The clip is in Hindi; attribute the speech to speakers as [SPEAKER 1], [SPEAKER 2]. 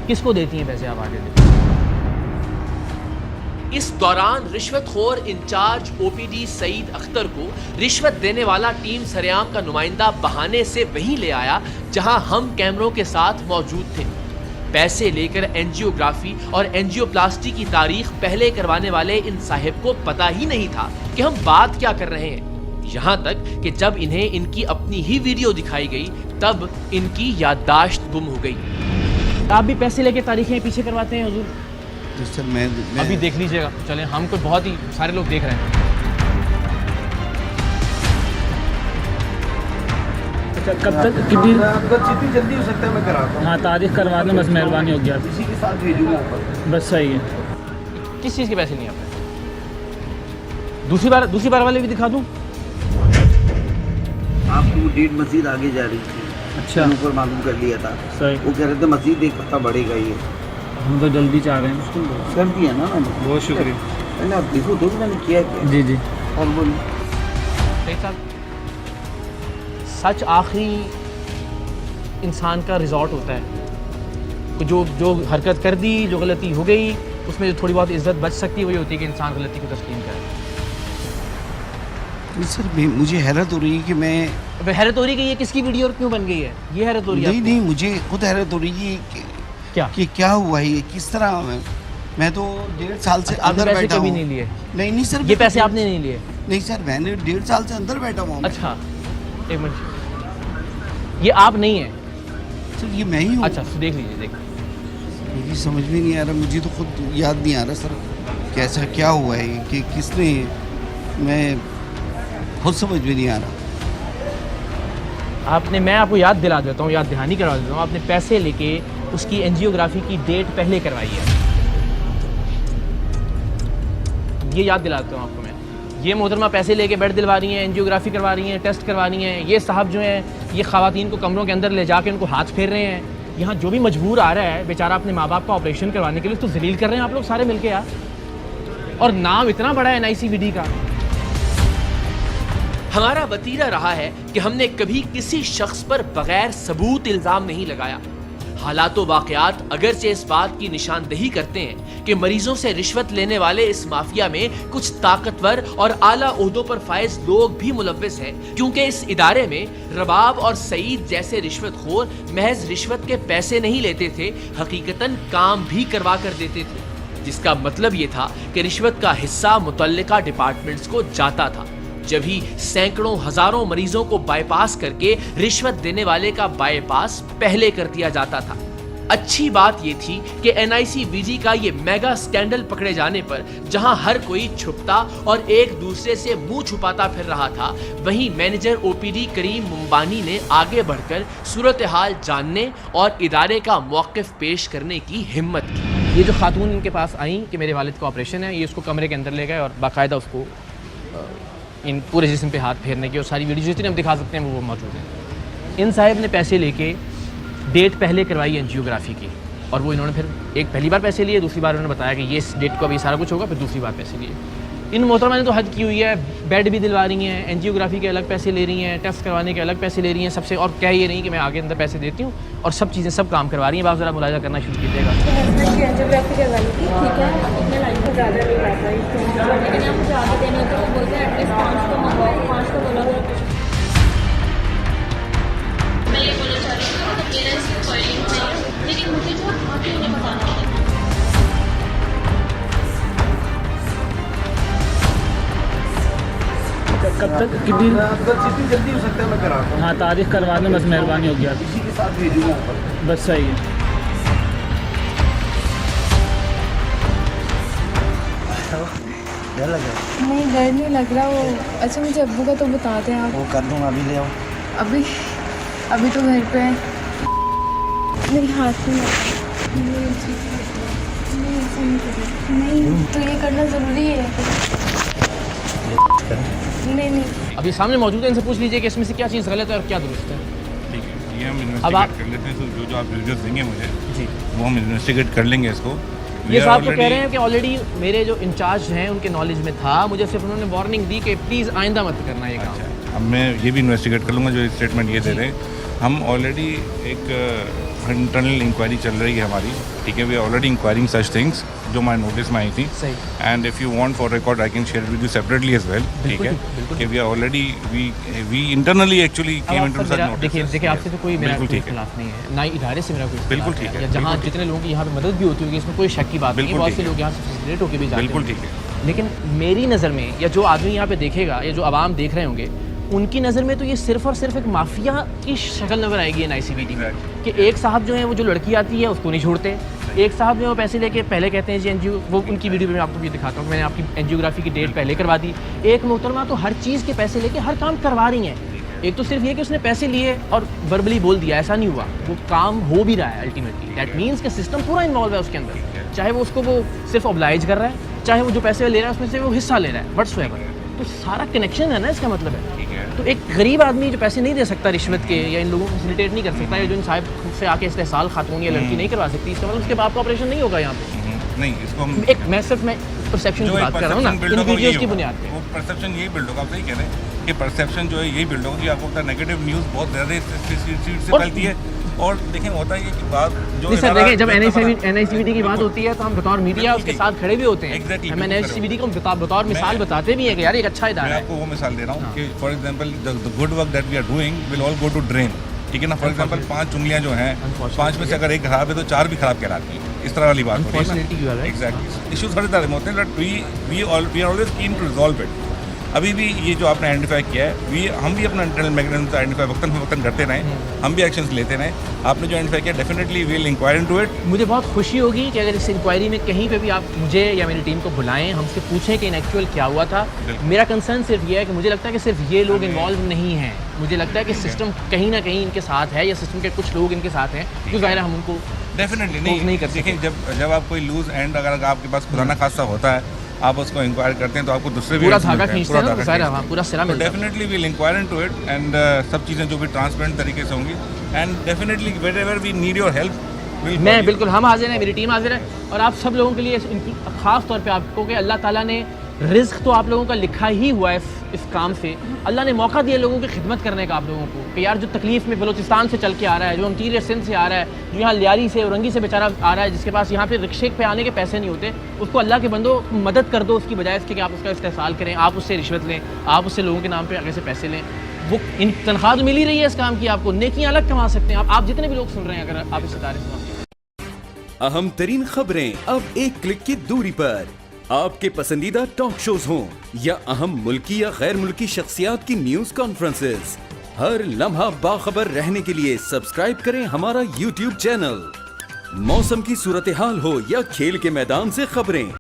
[SPEAKER 1] किसको देती हैं पैसे, आप आगे देखिए।
[SPEAKER 2] इस दौरान रिश्वतखोर इंचार्ज ओपीडी सईद अख्तर को रिश्वत देने वाला टीम सरेआम का नुमाइंदा बहाने से वहीं ले आया जहां हम कैमरों के साथ मौजूद थे। पैसे लेकर एंजियोग्राफी और एंजियोप्लास्टी की तारीख पहले करवाने वाले इन साहिब को पता ही नहीं था कि हम बात क्या कर रहे हैं। यहाँ तक कि जब इन्हें इनकी अपनी ही वीडियो दिखाई गई तब इनकी याददाश्त गुम हो गई।
[SPEAKER 1] आप भी पैसे लेके तारीखें पीछे करवाते हैं हुजूर?
[SPEAKER 3] तो सर मैं
[SPEAKER 1] अभी देख लीजिएगा, चलें, हमको बहुत ही सारे लोग देख रहे हैं। कब तक कितनी
[SPEAKER 3] जितनी जल्दी हो सकता है मैं कराता हूँ।
[SPEAKER 1] हाँ, तारीख करवा दें बस, मेहरबानी होगी आप।
[SPEAKER 3] किसी के साथ भेजूंगा ऊपर।
[SPEAKER 1] बस सही है। किस चीज़ के पैसे नहीं आपने? दूसरी बार वाले भी दिखा दूँ?
[SPEAKER 3] आपको डेट मजीद आगे जा रही थी।
[SPEAKER 1] अच्छा,
[SPEAKER 3] ऊपर मालूम कर लिया था।
[SPEAKER 1] सही।
[SPEAKER 3] वो कह रहे थे मजीद एक हफ्ता बढ़ेगा ये।
[SPEAKER 1] हम तो जल्दी चाह रहे हैं।
[SPEAKER 3] कर दिया ना मैंने।
[SPEAKER 4] बहुत शुक्रिया।
[SPEAKER 3] मैंने आप देखो तो मैंने किया क्या।
[SPEAKER 1] जी जी।
[SPEAKER 3] और बोलिए।
[SPEAKER 1] साहब, सच आखिरी इंसान का रिजॉर्ट होता है। जो हरकत कर दी, जो गलती हो गई, उसमें जो थोड़ी बहुत इज्जत बच सकती है वही होती है कि इंसान गलती को तस्लीम करे।
[SPEAKER 3] सर मुझे हैरत हो रही है कि मैं
[SPEAKER 1] अब हैरत हो रही है कि ये किसकी वीडियो और क्यों बन गई है, ये हैरत हो रही है
[SPEAKER 3] नहीं
[SPEAKER 1] आपको?
[SPEAKER 3] नहीं मुझे खुद हैरत हो रही है कि क्या हुआ है, ये किस तरह मैं तो 1.5 साल से
[SPEAKER 1] आपने
[SPEAKER 3] अंदर
[SPEAKER 1] पैसे
[SPEAKER 3] बैठा
[SPEAKER 1] कभी
[SPEAKER 3] हूँ।
[SPEAKER 1] नहीं लिए?
[SPEAKER 3] नहीं सर,
[SPEAKER 1] ये पैसे आपने नहीं लिए?
[SPEAKER 3] नहीं सर, मैंने 1.5 साल से अंदर बैठा हुआ हूँ।
[SPEAKER 1] अच्छा, एक मिनट, ये आप नहीं है?
[SPEAKER 3] सर ये मैं ही हूँ।
[SPEAKER 1] अच्छा, देख लीजिए, देख।
[SPEAKER 3] मुझे समझ में नहीं आ रहा, मुझे तो खुद याद नहीं आ रहा सर कैसा क्या हुआ है कि किसने, मैं खुद समझ में नहीं आ रहा।
[SPEAKER 1] मैं आपको याद दिला देता हूँ, याद दहानी करवा देता हूँ। आपने पैसे लेके उसकी एंजियोग्राफी की डेट पहले करवाई है, ये याद दिला देता हूँ आपको मैं। ये मोहतरमा पैसे लेके बेड दिलवा रही हैं, एंजियोग्राफी करवा रही हैं, टेस्ट करवा रही हैं। ये साहब जो हैं ये ख़वातीन को कमरों के अंदर ले जाके उनको हाथ फेर रहे हैं। यहाँ जो भी मजबूर आ रहा है बेचारा अपने माँ बाप का ऑपरेशन करवाने के लिए, तो जलील कर रहे हैं आप लोग सारे मिलके यार। और नाम इतना बड़ा है NICVD का।
[SPEAKER 2] हमारा वतीरा रहा है कि हमने कभी किसी शख्स पर बगैर सबूत इल्जाम नहीं लगाया। हालात व वाक़यात अगरचे इस बात की निशानदही करते हैं कि मरीजों से रिश्वत लेने वाले इस माफिया में कुछ ताकतवर और आला ओहदों पर फाइज लोग भी मुलव्विस हैं, क्योंकि इस इदारे में रबाब और सईद जैसे रिश्वतखोर महज रिश्वत के पैसे नहीं लेते थे, हकीकतन काम भी करवा कर देते थे, जिसका मतलब ये था कि रिश्वत का हिस्सा मुतल्लिका डिपार्टमेंट्स को जाता था। जब ही सैकड़ों हजारों मरीजों को बाईपास करके रिश्वत देने वाले का बाईपास पहले कर दिया जाता था। अच्छी बात यह थी कि NICVD का ये मेगा स्कैंडल पकड़े जाने पर जहां हर कोई छुपता और एक दूसरे से मुंह छुपाता फिर रहा था, वहीं मैनेजर OPD करीम मुंबानी ने आगे बढ़कर सूरत हाल जानने और इदारे का मौक़िफ़ पेश करने की हिम्मत की।
[SPEAKER 1] ये जो खातून इनके पास आई कि मेरे वालिद का ऑपरेशन है, ये उसको कमरे के अंदर ले गए और बाकायदा उसको इन पूरे जिस्म पे हाथ फेरने की और सारी वीडियो जितनी हम दिखा सकते हैं वो मौजूद है। इन साहब ने पैसे लेके डेट पहले करवाई एंजियोग्राफी की, और वो इन्होंने फिर एक पहली बार पैसे लिए, दूसरी बार उन्होंने बताया कि ये इस डेट को अभी सारा कुछ होगा, फिर दूसरी बार पैसे लिए। इन मोहतरमा ने तो हद की हुई है, बेड भी दिलवा रही हैं, एंजियोग्राफी के अलग पैसे ले रही हैं, टेस्ट करवाने के अलग पैसे ले रही हैं सबसे, और कह ये नहीं कि मैं आगे अंदर पैसे देती हूँ, और सब चीज़ें सब काम करवा रही हैं। आप ज़रा मुलाजा करना शुरू कीजिएगा।
[SPEAKER 5] एंजियोग्राफी करवाई थी, ठीक है, अपने लाइन को ज़्यादा नहीं आता है, लेकिन हम ज़्यादा देने होते हैं, वो बोलते हैं एटलीस्ट 5 को मंगवाओ, 5 को बोला हुआ। मैं ये बोलना चाह रही हूँ कि मेरा इसमें कोई नहीं है, लेकिन मुझे जो आके उन्हें बताना है।
[SPEAKER 1] कब तक कितनी
[SPEAKER 3] जितनी जल्दी हो सकता है मैं कराता हूँ।
[SPEAKER 1] हाँ, तारीख करवा दें बस, मेहरबानी होगी आप।
[SPEAKER 3] किसी के साथ भेजूंगा ऊपर।
[SPEAKER 1] बस सही है।
[SPEAKER 3] क्या लगा?
[SPEAKER 5] नहीं, डर नहीं लग रहा वो। अच्छा, मुझे अब्बू का तो बताते हैं आप।
[SPEAKER 3] वो कर दूंगा, अभी ले आओ।
[SPEAKER 5] अभी तो घर पे है। मेरे हाथ में नहीं, तो ये करना ज़रूरी है। नहीं
[SPEAKER 1] अभी सामने मौजूद है, इनसे पूछ लीजिए कि इसमें से क्या चीज़ गलत है और क्या दुरुस्त है।
[SPEAKER 4] ठीक है, ये हम
[SPEAKER 1] अब आप-
[SPEAKER 4] इन्वेस्टिगेट कर लेते हैं। तो जो आप वीडियोस देंगे मुझे,
[SPEAKER 1] जी,
[SPEAKER 4] वो हम इन्वेस्टिगेट कर लेंगे इसको।
[SPEAKER 1] ये साहब तो कह रहे हैं कि ऑलरेडी मेरे जो इंचार्ज हैं उनके नॉलेज में था, मुझे सिर्फ उन्होंने वार्निंग दी कि प्लीज़ आइंदा मत करना ये काम।
[SPEAKER 4] अच्छा, अब मैं ये भी इन्वेस्टिगेट कर लूँगा जो स्टेटमेंट ये दे रहे हैं। हम ऑलरेडी एक इंटरनल इंक्वायरी चल रही है हमारी, ठीक है। We are already inquiring such things जो हमारे नोटिस में आई थी।
[SPEAKER 1] सही।
[SPEAKER 4] And if you want for record I can share with you separately as well, ठीक है। कि we are already we internally actually came into such notice.
[SPEAKER 1] देखिए आपसे तो कोई मेरा कोई खिलाफ नहीं है, ना ही इदारे से मेरा कोई
[SPEAKER 4] बिल्कुल ठीक है।
[SPEAKER 1] जहाँ जितने लोगों की यहाँ पे मदद भी होती होगी, इसमें कोई शक की बात नहीं है। बहुत से लोग यहाँ से फ्रस्ट्रेट होकर भी जाते हैं।
[SPEAKER 4] बिल्कुल ठीक है।
[SPEAKER 1] लेकिन मेरी नज़र में, या जो आदमी यहाँ पे देखेगा, या जो आवाम देख रहे होंगे, उनकी नज़र में तो ये सिर्फ और सिर्फ एक माफिया की शक्ल नज़र आएगी एन ICVT में। कि एक साहब जो है वो जो लड़की आती है उसको नहीं छोड़ते, एक साहब जो है वो पैसे लेके पहले कहते हैं जी NGO, वो उनकी वीडियो में मैं आपको भी दिखाता हूँ, मैंने आपकी एंजियोग्राफी की डेट पहले करवा दी। एक मोहतरमा तो हर चीज़ के पैसे लेके हर काम करवा रही हैं। एक तो सिर्फ ये कि उसने पैसे लिए और वर्बली बोल दिया, ऐसा नहीं हुआ, वो काम हो भी रहा है अल्टीमेटली। दैट मीन्स कि सिस्टम पूरा इन्वॉल्व है उसके अंदर, चाहे वो उसको वो सिर्फ ऑब्लाइज कर रहा है, चाहे वो जो पैसे ले रहा है उसमें से वो हिस्सा ले रहा है, व्हाट्सएवर। तो सारा कनेक्शन है ना, इसका मतलब है। तो एक गरीब आदमी जो पैसे नहीं दे सकता रिश्वत के, या इन लोगों को फैसिलिटेट नहीं कर सकता, या जो इन साहब से आके इस्तेहसाल खातून या लड़की नहीं करवा सकती, इसका मतलब उसके बाप का ऑपरेशन नहीं होगा यहाँ पे।
[SPEAKER 4] नहीं, इसको हम
[SPEAKER 1] एक मैं परसेप्शन की बात कर रहा हूँ ना, इन वीडियोस की बुनियाद पे।
[SPEAKER 4] वो परसेप्शन यही बिल्ड होगा, आप सही कह रहे हैं कि परसेप्शन जो है यही बिल्ड होगा कि आपको पता नेगेटिव न्यूज़ बहुत ज़्यादा से फैलती है। और देखें होता है कि बात जो
[SPEAKER 1] नहीं सर, देखें जब NICVT की बात होती है तो हम बतौर मीडिया उसके साथ खड़े भी होते हैं।
[SPEAKER 4] Exactly,
[SPEAKER 1] हम NICVT को बतौर मिसाल बताते भी हैं कि यार एक अच्छा इदारा
[SPEAKER 4] मैं
[SPEAKER 1] है।
[SPEAKER 4] आपको वो मिसाल दे रहा हूँ कि for example the good work that we are doing will all go to drain, ठीक है ना। फॉर एग्जांपल 5 उंगलियां जो हैं, 5 में से अगर एक खराब है तो 4 भी खराब कहलाती है। इस तरह वाली बात हो रही है ना। एग्जैक्टली, इश्यूज हर तरह होते हैं, but we are always keen to resolve it. अभी भी ये जो आपने आइडेंटिफाई किया है, हम भी अपना इंटरनल मैकेनिज्म आइडेंटिफाई वक्तन करते रहें, हम भी एक्शंस लेते रहें। आपने जो आइडेंटिफाई किया definitely will inquire into it.
[SPEAKER 1] मुझे बहुत खुशी होगी कि अगर इस इंक्वायरी में कहीं पे भी आप मुझे या मेरी टीम को बुलाएं, हमसे पूछें कि इन एक्चुअल क्या हुआ था। मेरा कंसर्न सिर्फ ये है कि मुझे लगता है कि सिर्फ ये लोग इन्वॉल्व नहीं हैं, मुझे लगता है कि सिस्टम कहीं ना कहीं इनके साथ है, या सिस्टम के कुछ लोग इनके साथ हैं, जो ज़ाहिर हम उनको
[SPEAKER 4] डेफिनेटली
[SPEAKER 1] नहीं कर
[SPEAKER 4] देखें। जब आप कोई लूज एंड अगर आपके पास खुदा ना खासा होता है, आप उसको इंक्वायर करते हैं तो आपको दूसरे भी
[SPEAKER 1] पूरा धागा खींचते हैं, पूरा सिरा मिलता है।
[SPEAKER 4] Definitely will inquire into it and सब चीज़ें जो भी ट्रांसपेरेंट तरीके से होंगी, and definitely wherever we need your help
[SPEAKER 1] मैं बिल्कुल, हम हाजिर हैं, मेरी टीम हाजिर है। और आप सब लोगों के लिए ख़ास तौर पे आपको कि अल्लाह ताला ने रिस्क तो आप लोगों का लिखा ही हुआ है इस काम से, अल्लाह ने मौका दिया लोगों की खिदमत करने का आप लोगों को, कि यार जो तकलीफ़ में बलूचिस्तान से चल के आ रहा है, जो इंटीरियर सिंध से आ रहा है, जो यहाँ लियारी से औरंगी से बेचारा आ रहा है, जिसके पास यहाँ पे रिक्शे पे आने के पैसे नहीं होते, उसको अल्लाह के बंदो मदद कर दो, उसकी बजाय इसके कि आप उसका इस्तेहसाल करें, आप उससे रिश्वत लें, आप उससे लोगों के नाम पर आगे से पैसे लें। वो इन तनख्वाह तो मिल ही रही है इस काम की, आपको नेकियां अलग कमा सकते हैं आप जितने भी लोग सुन रहे हैं, अगर आप इस इदारे से।
[SPEAKER 6] अहम तरीन खबरें अब एक क्लिक की दूरी पर, आपके पसंदीदा टॉक शोज हों या अहम मुल्की या गैर मुल्की शख्सियात की न्यूज कॉन्फ्रेंसेस, हर लम्हा बाखबर रहने के लिए सब्सक्राइब करें हमारा YouTube चैनल। मौसम की सूरत हाल हो या खेल के मैदान से खबरें,